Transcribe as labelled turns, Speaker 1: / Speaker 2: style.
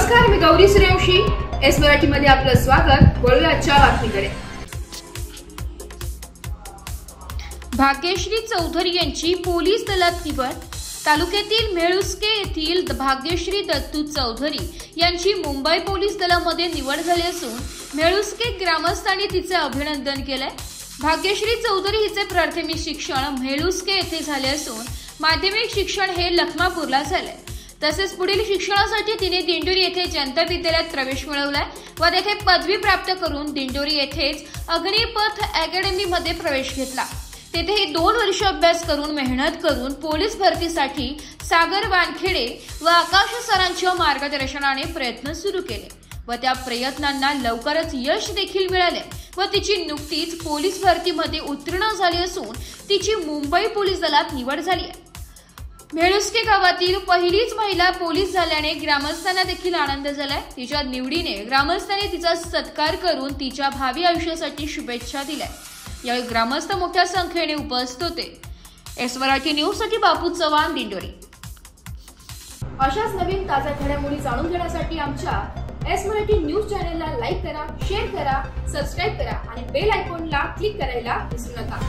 Speaker 1: नमस्कार, मी गौरी सूर्यवंशी. एस मराठी मध्ये आपलं स्वागत. वळूया आजच्या बातमीकडे.
Speaker 2: भाग्यश्री चौधरी यांची पोलीस दलात निवड. तालुक्यातील मेळुस्के येथील भाग्यश्री दत्तू चौधरी यांची मुंबई पोलीस दलामध्ये निवड झाली असून मेळुस्के ग्रामस्थांनी तिचे अभिनंदन केलंय. भाग्यश्री चौधरी हिचे प्राथमिक शिक्षण मेळुस्के येथे झाले असून माध्यमिक शिक्षण हे लखमापूरला झाले. तसेच पुढील शिक्षणासाठी तिने दिंडोरी येथे जनता विद्यालयात प्रवेश मिळवलाय व तेथे पदवी प्राप्त करून दिंडोरी येथेच अग्निपथ अकॅडमी मध्ये प्रवेश घेतला. तेथे 2 वर्ष अभ्यास करून मेहनत करून पोलीस भरतीसाठी सागर वानखेडे व आकाश सरांच्या मार्गदर्शनाने प्रयत्न सुरू केले व त्या प्रयत्नांना लवकरच यश देखील मिळाले व तिची नुकतीच पोलीस भरतीमध्ये उत्तीर्ण झाली असून तिची मुंबई पोलीस दलात निवड झाली आहे. मेळुस्के गावातील पहिलीच महिला पोलीस झाल्याने ग्रामस्थांना देखील आनंद झालाय. तिच्या निवडीने ग्रामस्थांनी तिचा सत्कार करून तिच्या भावी आयुष्यासाठी शुभेच्छा दिल्या. यावेळी ग्रामस्थ मोठ्या संख्येने उपस्थित होते. एस मराठी न्यूज साठी बापू चव्हाण, दिंडोरी.
Speaker 1: अशाच नवीन ताज्या घडामोडी जाणून घेण्यासाठी आमच्या एस मराठी न्यूज चॅनलला लाईक करा, शेअर करा, सबस्क्राईब करा आणि बेल आयकॉनला क्लिक करायला विसरू नका.